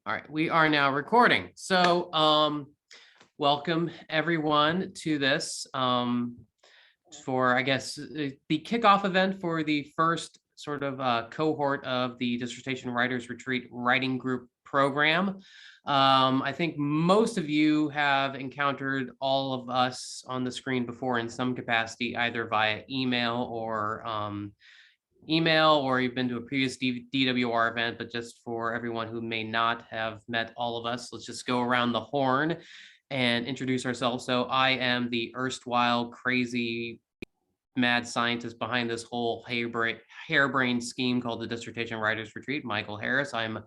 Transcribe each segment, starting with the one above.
All right, we are now recording. So, welcome everyone to this for, I guess, the kickoff event for the first sort of cohort of the Dissertation Writers Retreat Writing Group program. I think most of you have encountered all of us on the screen before in some capacity, either via email or you've been to a previous DWR event, but just for everyone who may not have met all of us, let's just go around the horn and introduce ourselves. So I am the erstwhile crazy mad scientist behind this whole harebrained scheme called the Dissertation Writers Retreat, Michael Harris. I'm a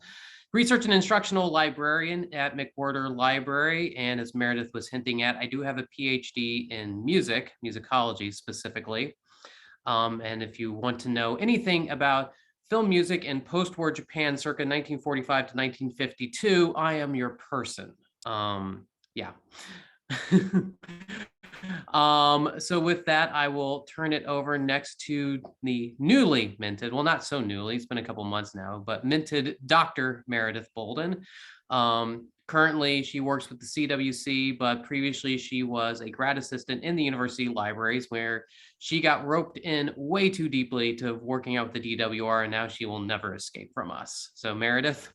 research and instructional librarian at McWhorter Library, and as Meredith was hinting at, I do have a PhD in musicology specifically. And if you want to know anything about film music in post-war Japan circa 1945 to 1952, I am your person. Yeah. So with that, I will turn it over next to the newly minted, well, not so newly, it's been a couple months now, but minted Dr. Meredith Bolden. Currently, she works with the CWC, but previously she was a grad assistant in the university libraries where she got roped in way too deeply to working out with the DWR, and now she will never escape from us. So Meredith.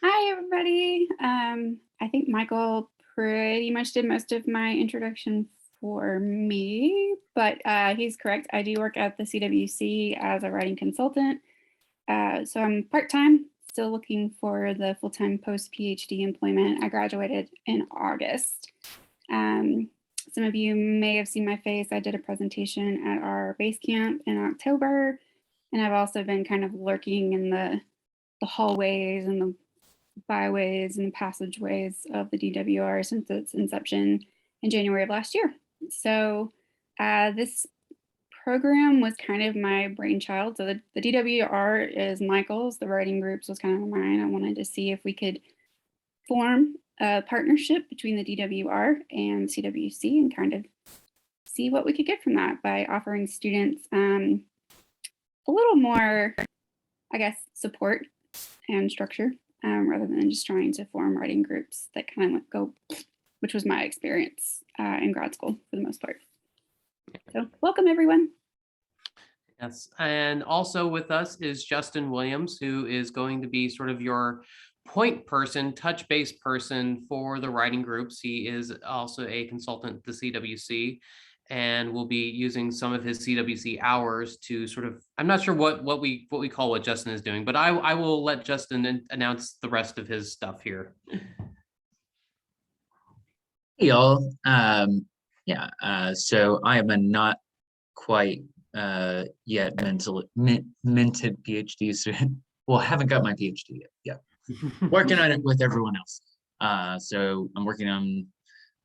Hi, everybody. I think Michael pretty much did most of my introduction for me, but he's correct. I do work at the CWC as a writing consultant. So I'm part-time, still looking for the full-time post-PhD employment. I graduated in August. Some of you may have seen my face. I did a presentation at our base camp in October, and I've also been kind of lurking in the hallways and the byways and passageways of the DWR since its inception in January of last year. So this program was kind of my brainchild. So the DWR is Michael's, the writing groups was kind of mine. I wanted to see if we could form a partnership between the DWR and CWC and kind of see what we could get from that by offering students a little more, I guess, support and structure rather than just trying to form writing groups that kind of go, which was my experience in grad school for the most part. So welcome, everyone. Yes, and also with us is Justin Williams, who is going to be sort of your point person, touch base person for the writing groups. He is also a consultant at the CWC and will be using some of his CWC hours to sort of, I'm not sure what we call what Justin is doing, but I will let Justin announce the rest of his stuff here. Hey y'all. So I am a not quite yet minted PhD student. Well, I haven't got my PhD yet. Working on it with everyone else. So I'm working on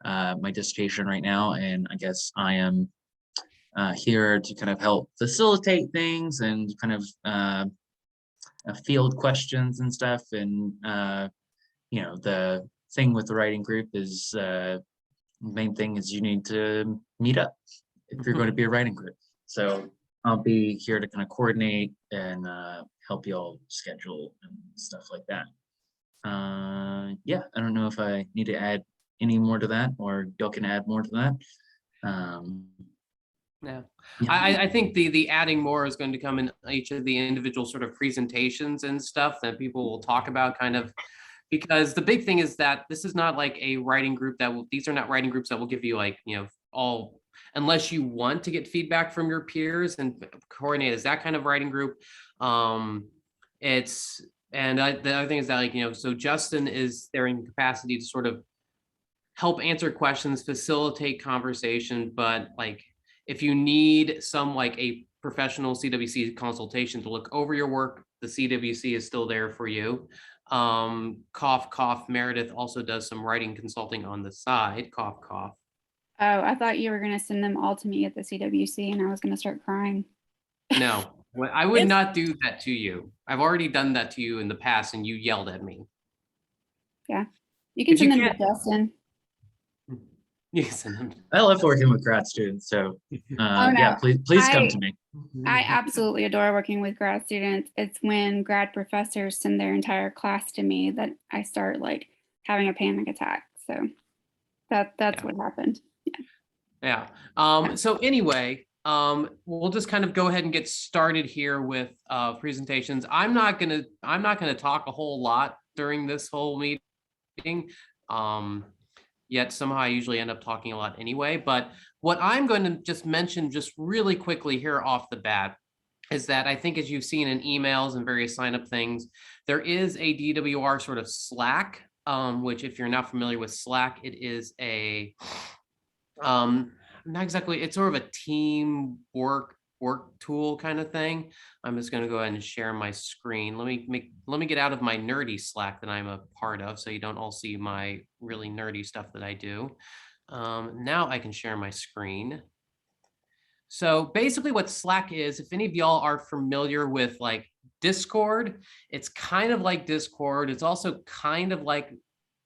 my dissertation right now, and I guess I am here to kind of help facilitate things and kind of field questions and stuff. And the thing with the writing group is main thing is you need to meet up if you're going to be a writing group. So I'll be here to kind of coordinate and help you all schedule and stuff like that. Yeah, I don't know if I need to add any more to that, or y'all can add more to that. Yeah. I think the adding more is going to come in each of the individual sort of presentations and stuff that people will talk about, kind of, because the big thing is that this is not like a writing group these are not writing groups that will give you like, all, unless you want to get feedback from your peers and coordinate as that kind of writing group. The other thing is that, like, so Justin is there in capacity to sort of help answer questions, facilitate conversation, but like, if you need some like a professional CWC consultation to look over your work, the CWC is still there for you. Cough, cough. Meredith also does some writing consulting on the side. Cough, cough. Oh, I thought you were going to send them all to me at the CWC and I was going to start crying. No, I would not do that to you. I've already done that to you in the past and you yelled at me. Yeah, you can send them to Justin. Yes. I love working with grad students. So Oh yeah, no, please come to me. I absolutely adore working with grad students. It's when grad professors send their entire class to me that I start like having a panic attack. So that's Yeah. what happened. Yeah. So anyway, we'll just kind of go ahead and get started here with presentations. I'm not gonna talk a whole lot during this whole meeting. Yet somehow I usually end up talking a lot anyway. But what I'm going to just mention just really quickly here off the bat is that I think, as you've seen in emails and various sign up things, there is a DWR sort of Slack, which, if you're not familiar with Slack, it is a not exactly, it's sort of a team work tool kind of thing. I'm just going to go ahead and share my screen. Let me get out of my nerdy Slack that I'm a part of, so you don't all see my really nerdy stuff that I do. Now I can share my screen. So basically what Slack is, if any of y'all are familiar with like Discord, it's kind of like Discord. It's also kind of like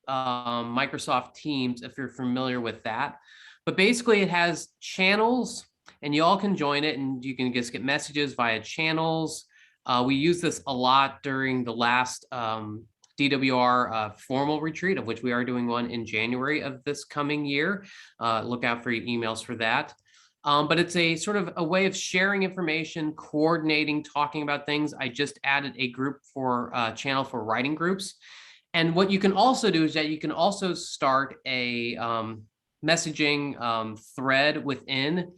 Microsoft Teams, if you're familiar with that. But basically it has channels and you all can join it and you can just get messages via channels. We use this a lot during the last DWR formal retreat, of which we are doing one in January of this coming year. Look out for your emails for that. But it's a sort of a way of sharing information, coordinating, talking about things. I just added a group for channel for writing groups. And what you can also do is that you can also start a messaging thread within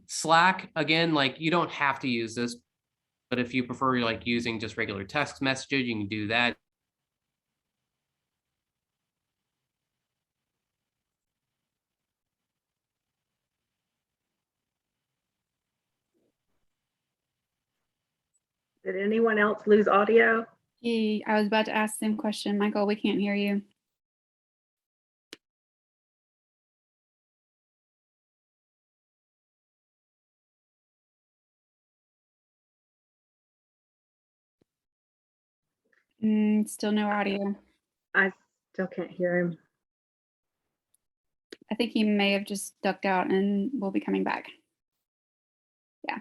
Slack. Again, like, you don't have to use this, but if you prefer like using just regular text messages, you can do that. Did anyone else lose audio? I was about to ask the same question. Michael, we can't hear you. Still no audio. I still can't hear him. I think he may have just ducked out and will be coming back. Yeah.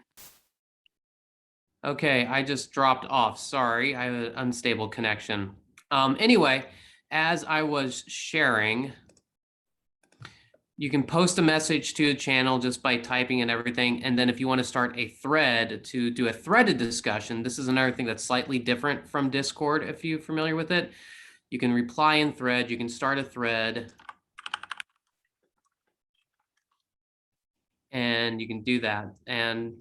Okay, I just dropped off. Sorry, I have an unstable connection. Anyway, as I was sharing, you can post a message to the channel just by typing and everything. And then if you want to start a thread to do a threaded discussion, this is another thing that's slightly different from Discord, if you're familiar with it. You can reply in thread, you can start a thread, and you can do that. And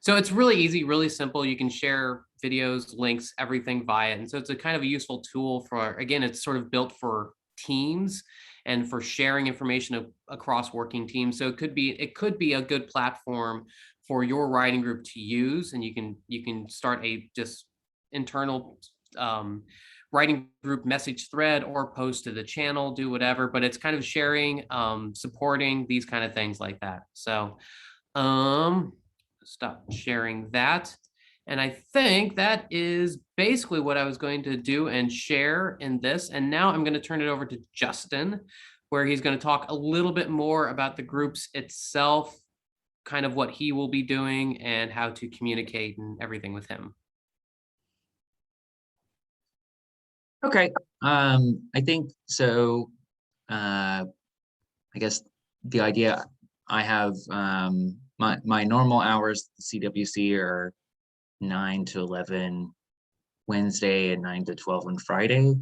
so it's really easy, really simple. You can share videos, links, everything via it. And so it's a kind of a useful tool for, again, it's sort of built for teams and for sharing information across working teams. So it could be a good platform for your writing group to use. And you can start a just internal writing group message thread or post to the channel, do whatever, but it's kind of sharing, supporting these kind of things like that. So stop sharing that. And I think that is basically what I was going to do and share in this. And now I'm going to turn it over to Justin, where he's going to talk a little bit more about the groups itself, kind of what he will be doing and how to communicate and everything with him. Okay. I think so. I guess the idea I have, my normal hours at the CWC are 9 to 11 Wednesday and 9 to 12 on Friday,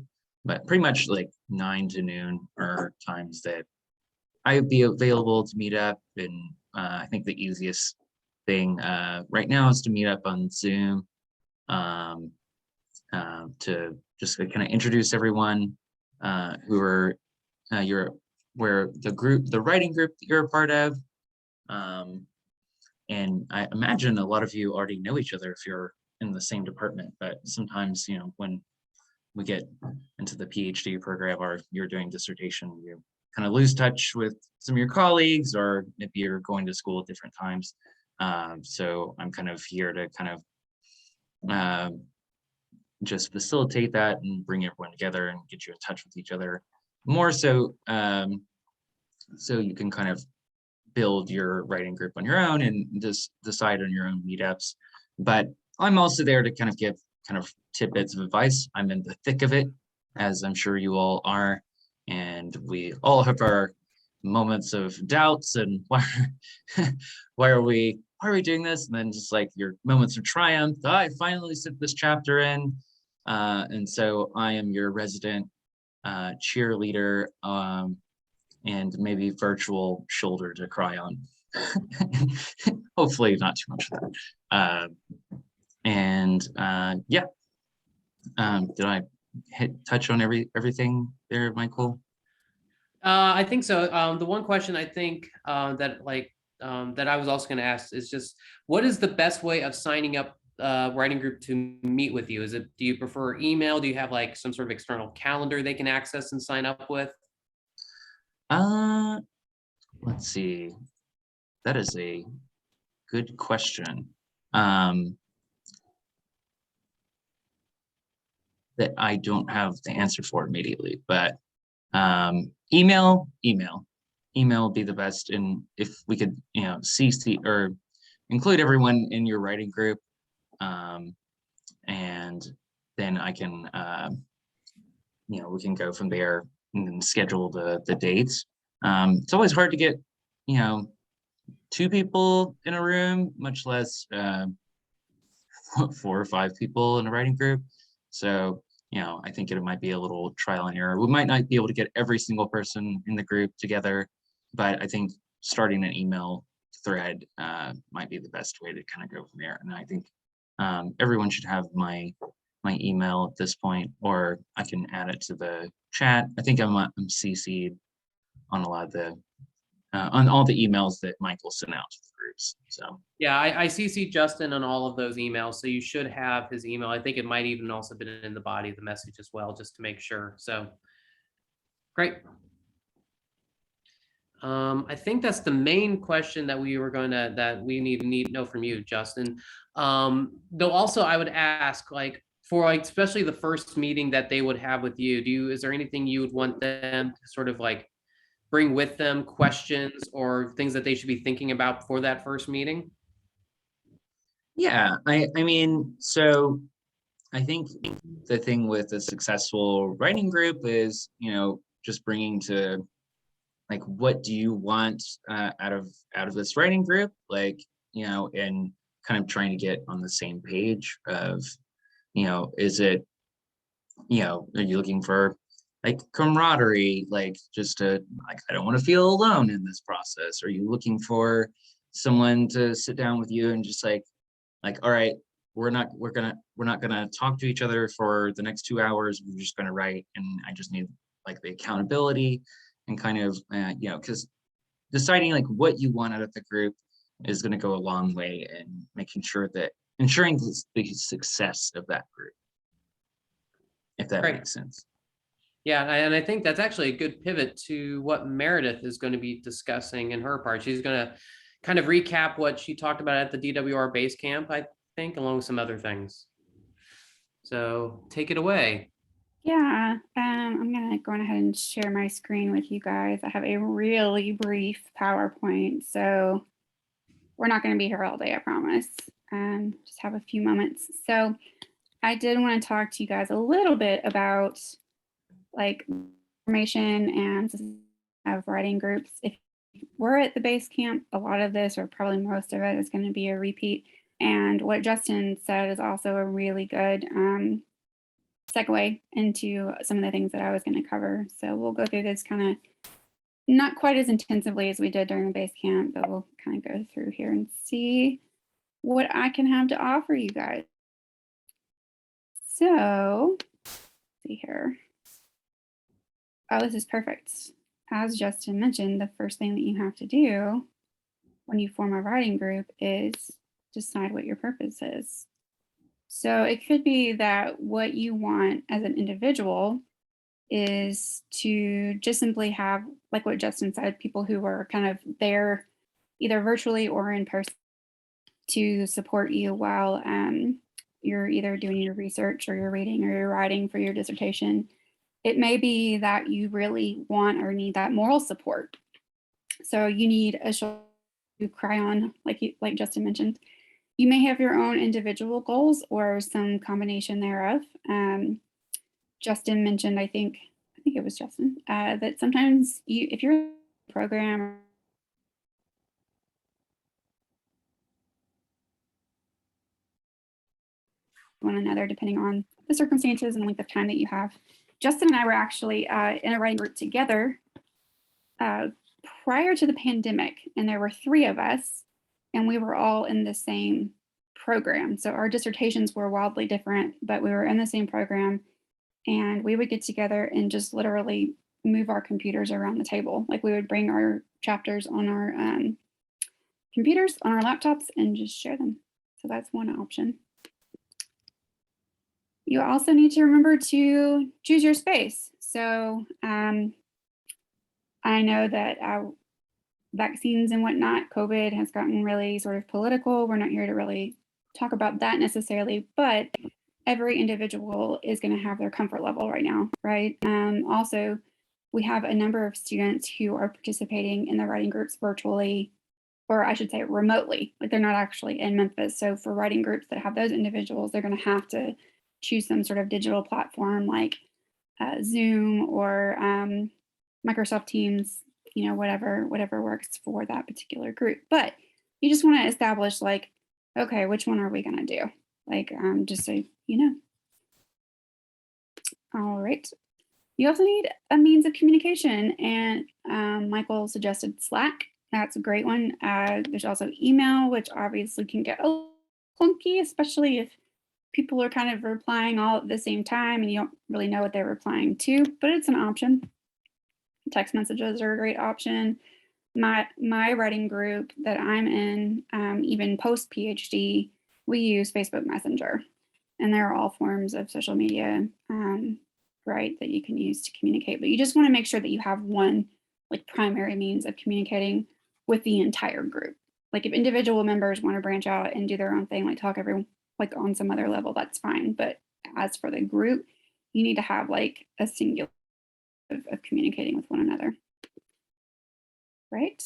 but pretty much like 9 to noon are times that I'd be available to meet up. And I think the easiest thing right now is to meet up on Zoom to just kind of introduce everyone who are where the writing group that you're a part of. And I imagine a lot of you already know each other if you're in the same department, but sometimes, when we get into the PhD program or you're doing dissertation, you kind of lose touch with some of your colleagues, or maybe you're going to school at different times. So I'm kind of here to kind of just facilitate that and bring everyone together and get you in touch with each other. More so, so you can kind of build your writing group on your own and just decide on your own meetups. But I'm also there to kind of give kind of tidbits of advice. I'm in the thick of it, as I'm sure you all are. And we all have our moments of doubts and why are we doing this? And then just like your moments of triumph. I finally sent this chapter in. And so I am your resident cheerleader, and maybe virtual shoulder to cry on. Hopefully not too much of that. Yeah, did I touch on everything there, Michael? I think so. The one question I think that I was also going to ask is just, what is the best way of signing up writing group to meet with you? Do you prefer email? Do you have like some sort of external calendar they can access and sign up with? Let's see. That is a good question. That I don't have the answer for immediately, but email would be the best. And if we could, CC or include everyone in your writing group, and then I can, we can go from there and schedule the dates. It's always hard to get, 2 people in a room, much less 4 or 5 people in a writing group. So, I think it might be a little trial and error. We might not be able to get every single person in the group together, but I think starting an email thread might be the best way to kind of go from there. And I think everyone should have my email at this point, or I can add it to the chat. I think I'm CC'd on a lot of the on all the emails that Michael sent out to the groups. So yeah, I CC Justin on all of those emails, so you should have his email. I think it might even also been in the body of the message as well, just to make sure. So great. I think that's the main question that we need to know from you, Justin. Though also I would ask, like, for like especially the first meeting that they would have with you, is there anything you would want them to sort of like bring with them, questions or things that they should be thinking about before that first meeting? yeah, I mean, so I think the thing with a successful writing group is, just bringing to like, what do you want out of this writing group? Like, and kind of trying to get on the same page of, is it, are you looking for like camaraderie, like just to like, I don't want to feel alone in this process? Are you looking for someone to sit down with you and just like, all right, we're not gonna talk to each other for the next 2 hours. We're just gonna write, and I just need like the accountability and kind of because deciding like what you want out of the group is going to go a long way in making sure that ensuring the success of that group, if that Great. makes sense. Yeah, and I think that's actually a good pivot to what Meredith is going to be discussing in her part. She's going to kind of recap what she talked about at the DWR base camp, I think, along with some other things. So take it away. Yeah, I'm gonna go ahead and share my screen with you guys. I have a really brief PowerPoint, so we're not gonna be here all day, I promise. Just have a few moments. So I did want to talk to you guys a little bit about like information and of writing groups. If we're at the base camp, a lot of this, or probably most of it, is going to be a repeat. And what Justin said is also a really good segue into some of the things that I was going to cover. So we'll go through this kind of not quite as intensively as we did during the base camp, but we'll kind of go through here and see what I can have to offer you guys. So let's see here. Oh, this is perfect. As Justin mentioned, the first thing that you have to do when you form a writing group is decide what your purpose is. So it could be that what you want as an individual is to just simply have, like what Justin said, people who are kind of there either virtually or in person to support you while you're either doing your research or you're reading or you're writing for your dissertation. It may be that you really want or need that moral support So you need a shoulder to cry on, like Justin mentioned. You may have your own individual goals or some combination thereof. Justin mentioned, I think it was Justin, that sometimes if you're in a program one another, depending on the circumstances and length of time that you have. Justin and I were actually in a writing group together prior to the pandemic, and there were 3 of us, and we were all in the same program. So our dissertations were wildly different, but we were in the same program, and we would get together and just literally move our computers around the table. Like we would bring our chapters on our computers, on our laptops, and just share them. So that's one option. You also need to remember to choose your space. So I know that vaccines and whatnot, COVID has gotten really sort of political. We're not here to really talk about that necessarily, but every individual is going to have their comfort level right now, right? Also, we have a number of students who are participating in the writing groups virtually, or I should say remotely, like they're not actually in Memphis. So for writing groups that have those individuals, they're going to have to choose some sort of digital platform like Zoom or Microsoft Teams, you know, whatever works for that particular group. But you just want to establish like, okay, which one are we going to do? Like, just so you know. All right. You also need a means of communication, and Michael suggested Slack. That's a great one. There's also email, which obviously can get a little clunky, especially if people are kind of replying all at the same time and you don't really know what they're replying to, but it's an option. Text messages are a great option. My writing group that I'm in, even post PhD, we use Facebook Messenger, and there are all forms of social media, right, that you can use to communicate. But you just want to make sure that you have one like primary means of communicating with the entire group. Like if individual members want to branch out and do their own thing, like talk everyone like on some other level, that's fine. But as for the group, you need to have like a singular of communicating with one another. Right.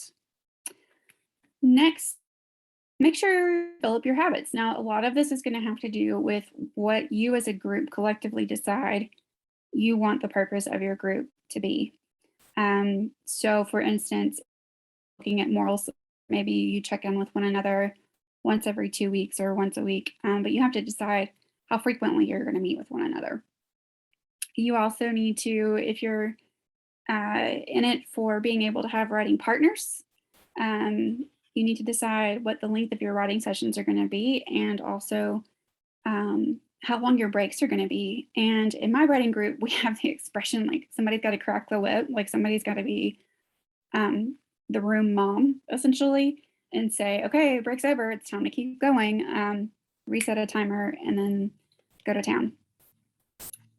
Next, make sure you develop your habits. Now, a lot of this is going to have to do with what you as a group collectively decide you want the purpose of your group to be. So for instance, looking at morals, maybe you check in with one another once every 2 weeks or once a week, but you have to decide how frequently you're going to meet with one another. You also need to, if you're in it for being able to have writing partners, you need to decide what the length of your writing sessions are going to be, and also how long your breaks are going to be. And in my writing group, we have the expression like somebody's got to crack the whip, like somebody's got to be the room mom essentially, and say, okay, break's over, it's time to keep going, reset a timer, and then go to town.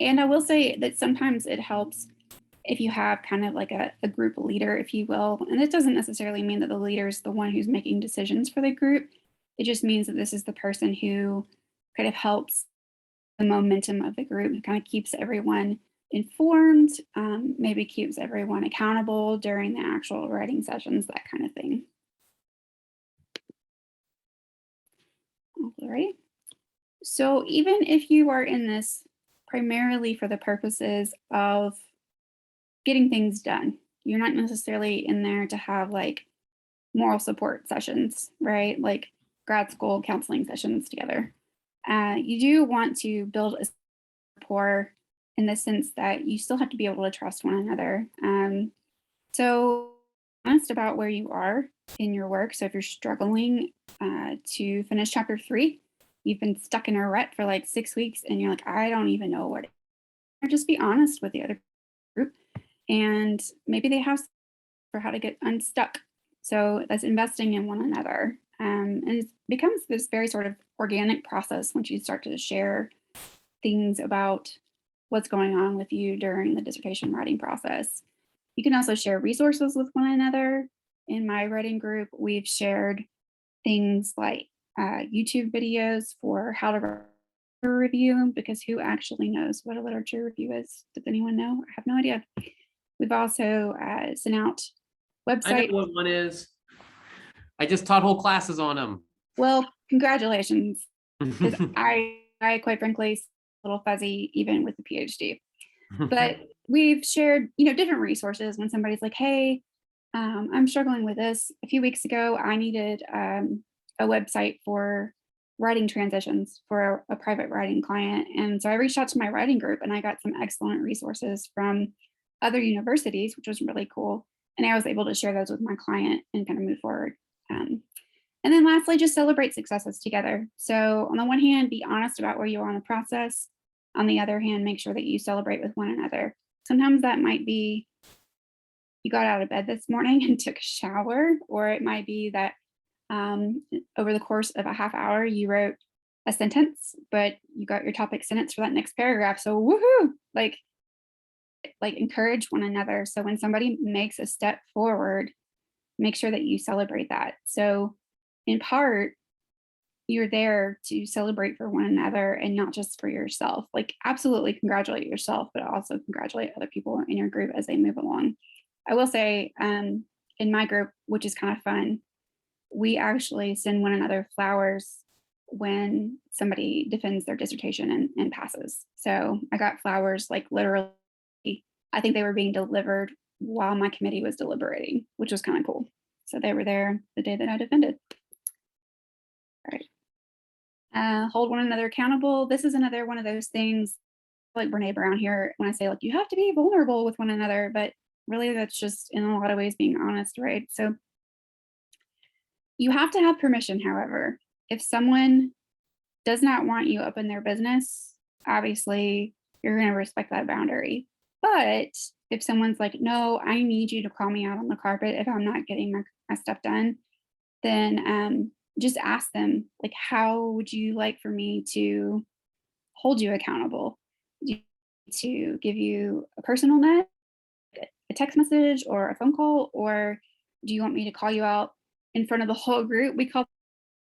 And I will say that sometimes it helps if you have kind of like a group leader, if you will. And it doesn't necessarily mean that the leader is the one who's making decisions for the group. It just means that this is the person who kind of helps the momentum of the group, kind of keeps everyone informed, maybe keeps everyone accountable during the actual writing sessions, that kind of thing. All right. So even if you are in this primarily for the purposes of getting things done, you're not necessarily in there to have like moral support sessions, right? Like grad school counseling sessions together. You do want to build a rapport in the sense that you still have to be able to trust one another. So honest about where you are in your work. So if you're struggling to finish chapter 3, you've been stuck in a rut for like 6 weeks and you're like, I don't even know what, or just be honest with the other group, and maybe they have for how to get unstuck. So that's investing in one another. And it becomes this very sort of organic process once you start to share things about what's going on with you during the dissertation writing process. You can also share resources with one another. In my writing group, we've shared things like YouTube videos for how to write a review, because who actually knows what a literature review is? Does anyone know? I have no idea. We've also sent out I Website. know what one is. I just taught whole classes on them. Well, congratulations. Because I quite frankly, a little fuzzy even with the PhD. But we've shared, different resources when somebody's like, hey, I'm struggling with this. A few weeks ago, I needed a website for writing transitions for a private writing client. And so I reached out to my writing group and I got some excellent resources from other universities, which was really cool. And I was able to share those with my client and kind of move forward. And then lastly, just celebrate successes together. So on the one hand, be honest about where you are in the process. On the other hand, make sure that you celebrate with one another. Sometimes that might be you got out of bed this morning and took a shower, or it might be that over the course of a half hour, you wrote a sentence, but you got your topic sentence for that next paragraph. So woohoo, like encourage one another. So when somebody makes a step forward, make sure that you celebrate that. So in part, you're there to celebrate for one another and not just for yourself. Like absolutely congratulate yourself, but also congratulate other people in your group as they move along. I will say in my group, which is kind of fun, we actually send one another flowers when somebody defends their dissertation and passes. So I got flowers like literally, I think they were being delivered while my committee was deliberating, which was kind of cool. So they were there the day that I defended. All right. Hold one another accountable. This is another one of those things like Brene Brown here when I say like you have to be vulnerable with one another, but really that's just in a lot of ways being honest, right? So you have to have permission, however. If someone does not want you up in their business, obviously you're going to respect that boundary. But if someone's like, no, I need you to call me out on the carpet if I'm not getting my stuff done, then just ask them, like, how would you like for me to hold you accountable? To give you a personal net, a text message, or a phone call? Or do you want me to call you out in front of the whole group? We call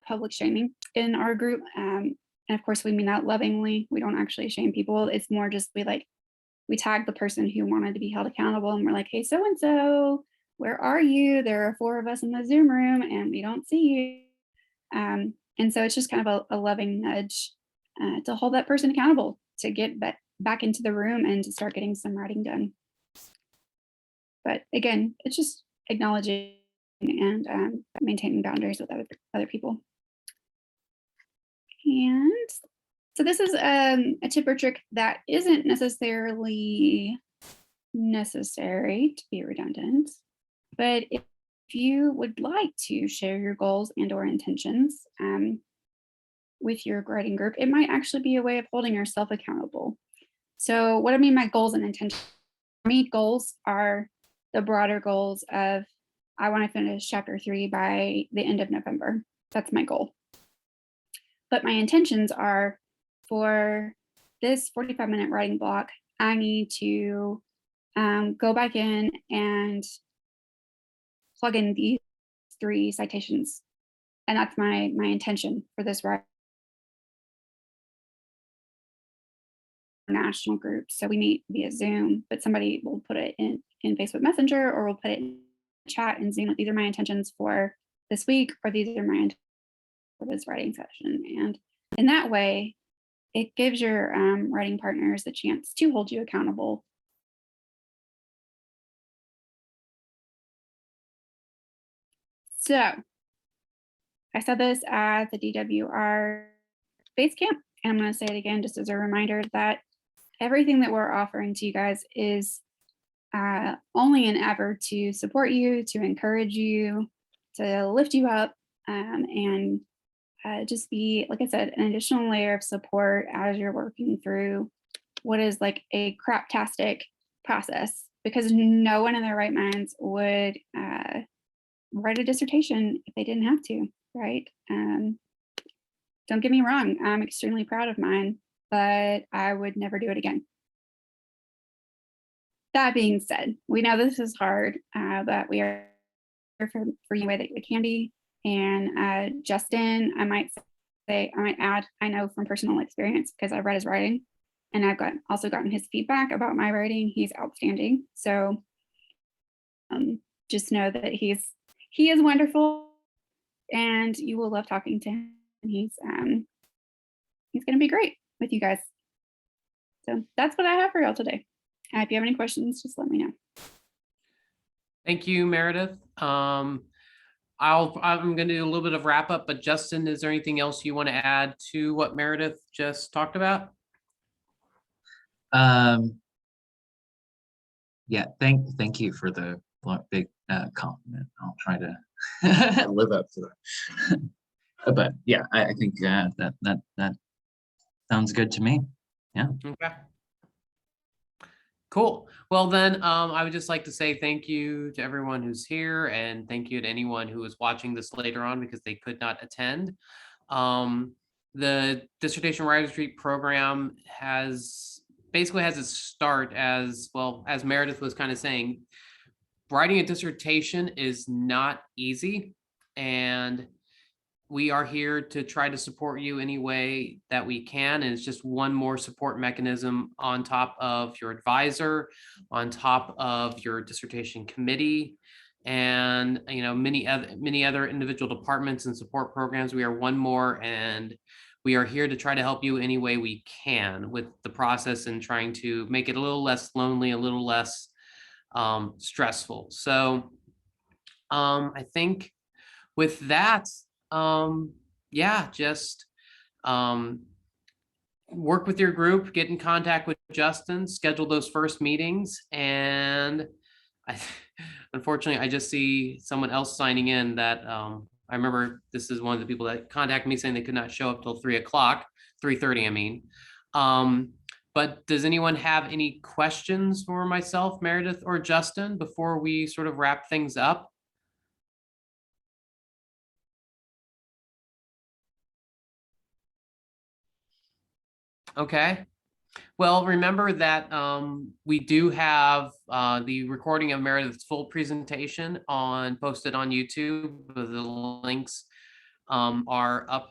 public shaming in our group. And of course, we mean that lovingly. We don't actually shame people. It's more just we tag the person who wanted to be held accountable and we're like, hey, so-and-so, where are you? There are 4 of us in the Zoom room and we don't see you. And so it's just kind of a loving nudge to hold that person accountable, to get back into the room and to start getting some writing done. But again, it's just acknowledging and maintaining boundaries with other people. And so this is a tip or trick that isn't necessarily necessary to be redundant, but if you would like to share your goals and or intentions with your writing group, it might actually be a way of holding yourself accountable. So what I mean by goals and intentions, for me, goals are the broader goals of I want to finish chapter 3 by the end of November. That's my goal. But my intentions are for this 45-minute writing block, I need to go back in and plug in these 3 citations. And that's my intention for this national group. So we meet via Zoom, but somebody will put it in Facebook Messenger or we'll put it in chat and Zoom. Like, these are my intentions for this week, or these are my intentions for this writing session. And in that way, it gives your writing partners the chance to hold you accountable. So I said this at the DWR base camp, and I'm going to say it again just as a reminder that everything that we're offering to you guys is only an effort to support you, to encourage you, to lift you up, and just be, like I said, an additional layer of support as you're working through what is like a craptastic process, because no one in their right minds would write a dissertation if they didn't have to, right? Don't get me wrong, I'm extremely proud of mine, but I would never do it again. That being said, we know this is hard, but we are here for you the way that we can be. And Justin, I might add, I know from personal experience, because I've read his writing and I've also gotten his feedback about my writing. He's outstanding. So just know that he is wonderful, and you will love talking to him. He's going to be great with you guys. So that's what I have for y'all today. If you have any questions, just let me know. Thank you, Meredith. I'm going to do a little bit of wrap up, but Justin, is there anything else you want to add to what Meredith just talked about? Yeah, thank you for the big compliment. I'll try to live up to that. But yeah, I think that sounds good to me. Yeah. Okay. Cool. Well, then I would just like to say thank you to everyone who's here, and thank you to anyone who is watching this later on because they could not attend. The dissertation writers retreat program basically has its start as well, as Meredith was kind of saying. Writing a dissertation is not easy, and we are here to try to support you any way that we can. And it's just one more support mechanism on top of your advisor, on top of your dissertation committee, and many other individual departments and support programs. We are one more, and we are here to try to help you any way we can with the process and trying to make it a little less lonely, a little less stressful. So I think with that, yeah, just work with your group, get in contact with Justin, schedule those first meetings. And unfortunately, I just see someone else signing in that I remember this is one of the people that contacted me saying they could not show up till 3:30, I mean. But does anyone have any questions for myself, Meredith, or Justin before we sort of wrap things up? Okay. Well, remember that we do have the recording of Meredith's full presentation posted on YouTube. The links are up.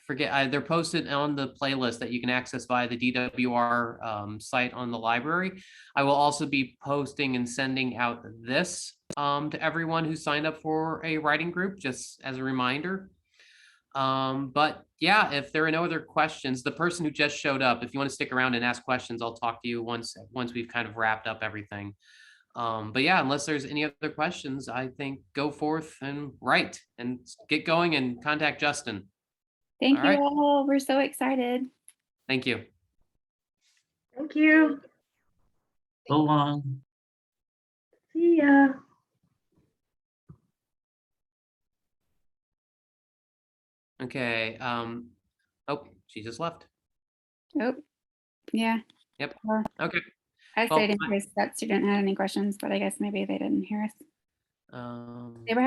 They're posted on the playlist that you can access via the DWR site on the library. I will also be posting and sending out this to everyone who signed up for a writing group, just as a reminder. But yeah, if there are no other questions, the person who just showed up, if you want to stick around and ask questions, I'll talk to you once we've kind of wrapped up everything. But yeah, unless there's any other questions, I think go forth and write and get going and contact Justin. Thank you all. We're so excited. Thank you. Thank you. So long. See ya. Okay. Oh, she just left. Oh, yeah. Yep. Well, Okay. I Well, stayed in case that student had any questions, but I guess maybe they didn't hear us. They were having